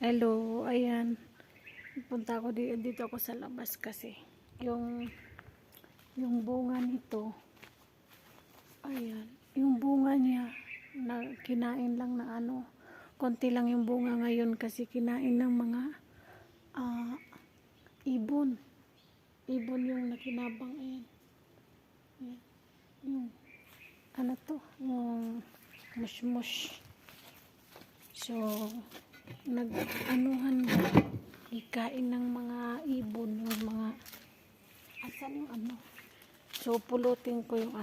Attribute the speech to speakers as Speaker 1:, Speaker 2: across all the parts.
Speaker 1: Hello, ayan. Punta ako dito ako sa labas kasi yung bunga nito, ayan, yung bunga niya na kinain lang na konti lang yung bunga ngayon kasi kinain ng mga ah, ibon. Ibon yung nakinabang, ayan. Ayan. Yung yung mush. So, nag-anuhan ba? Ikain ng mga ibon, yung mga asan yung So, pulutin ko yung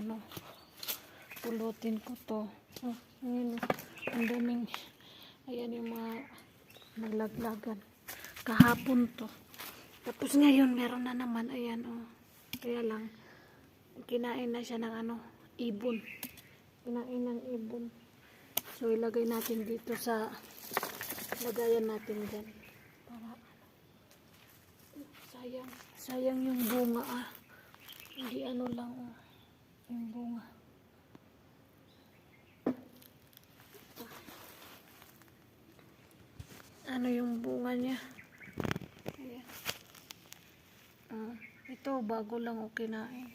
Speaker 1: pulutin ko to. Oh, ayan, ang daming, ayan yung mga naglaglagan. Kahapon to. Tapos ngayon, meron na naman, ayan, oh. Kaya lang, kinain na siya ng ibon. Kinain ng ibon. So, ilagay natin dito sa lagayan natin dyan. Para, sayang yung bunga, Hindi lang, yung bunga. Yung bunga niya. Ayan. Ito, bago lang kinain.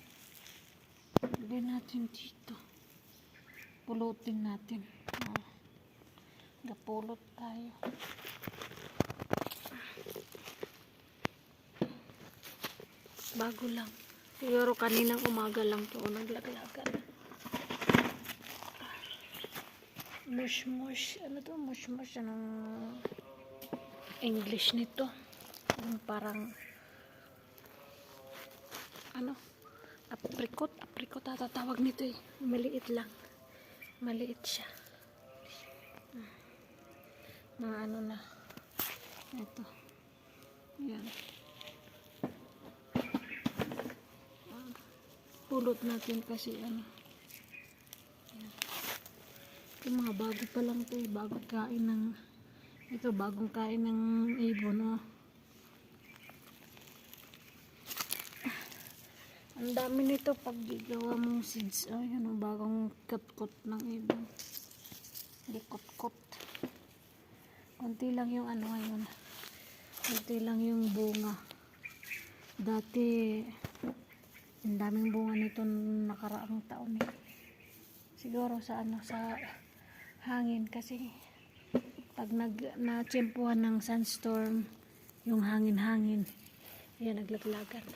Speaker 1: Lagay natin dito. Pulutin natin. Napulot tayo. Bago lang. Siguro kaninang umaga lang to naglaglagan. Mush. Ano to? Mush. Anong English nito? Yung parang apricot ata tawag nito eh. Maliit lang. Maliit siya. Mga na. Ito. Yan. Pulot natin kasi Yan. Yung mga bago pa lang to eh. Bagong kain ng ibon, Ang dami nito pag gawa mong seeds. Yun ang bagong kot ng ibon. Hindi kot. Konti lang yung ngayon. Konti lang yung bunga. Dati, ang daming bunga nito nakaraang taon eh. Siguro sa hangin kasi pag na-tsempuhan ng sunstorm, yung hangin, yan naglaglagan.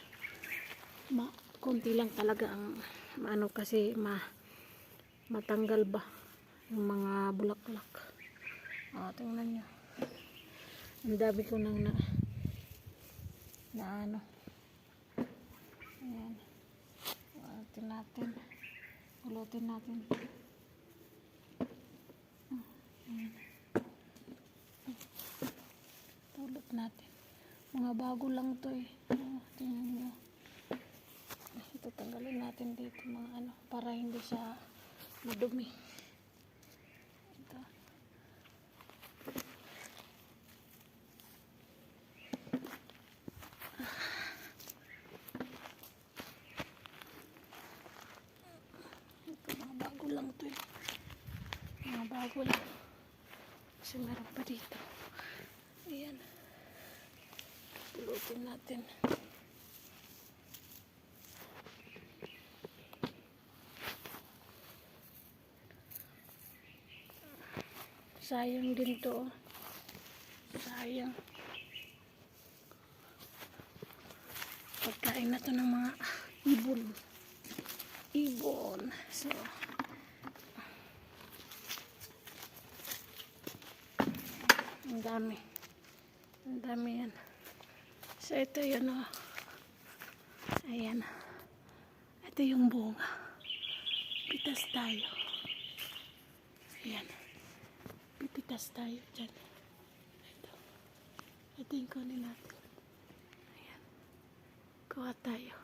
Speaker 1: Konti lang talaga ang kasi matanggal ba yung mga bulaklak. Tingnan nyo. Ang dami ko nang ayan. Pulutin natin. Ayan. Pulot natin. Mga bago lang to eh. Tingnan nyo. Ito tanggalin natin dito mga para hindi siya madumi. Ito. Mga bago lang to eh. Mga bago lang. Kasi meron pa dito. Ayan. Pulutin natin. Sayang din to. Sayang. Pagkain na to ng mga ibon. So, ang dami yan. So, ito yun Ayan. Ito yung bunga. Pitas tayo. Ayan. Pipitas tayo dyan. Ito yung kunin natin. Ayan. Kuha tayo.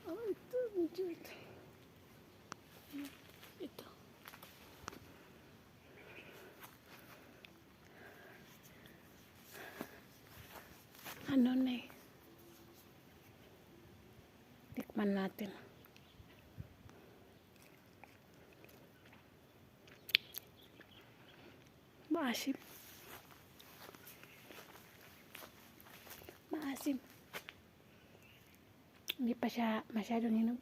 Speaker 1: Ito. Medyo ito. Ayan. Ito. Tikman natin. Maasim. Maasim. Hindi pa siya masyadong hinog.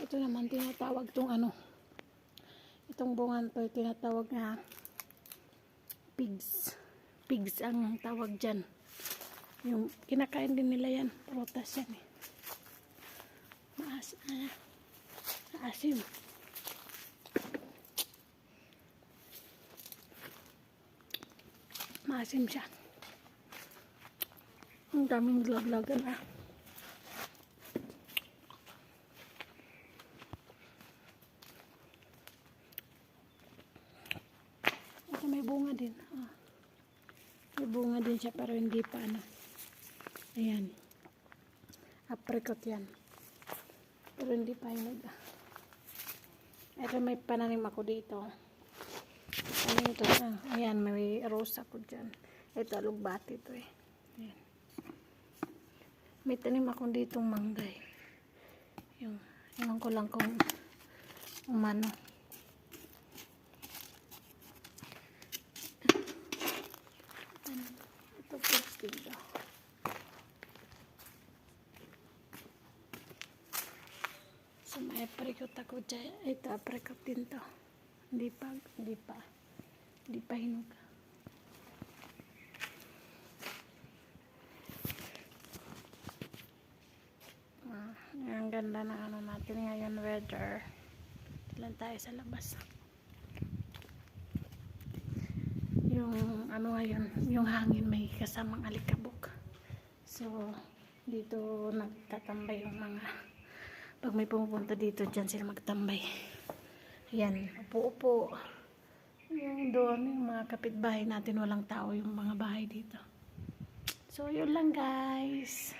Speaker 1: Ito naman tinatawag tong ano. Itong bungan to tinatawag na pigs. Pigs ang tawag dyan. Yung kinakain din nila yan. Prutas yan eh. Maasim. Maasim siya. Ang daming laglagan ah. Ito may bunga din. Ah. May bunga din siya pero hindi pa ano. Ayan. Apricot yan. Pero hindi pa hinog. Ito may pananim ako dito. Ano ito? Ah, ayan, may rose ako dyan. Ito, alugbati ito eh. Ayan. May tanim ako ditong manggay. Yung ko lang kung umano. Ito fruits dito. So may apricot ako dyan. Ito apricot din to. Hindi pa hinog. Ang ganda na ano natin ngayon weather. Ilan tayo sa labas. Yung ano ngayon, yung hangin may kasamang alikabok. So dito nagtatambay yung mga pag may pumupunta dito dyan sila magtambay. Ayan, upo-upo. Yung doon, yung mga kapitbahay natin walang tao yung mga bahay dito. So yun lang guys.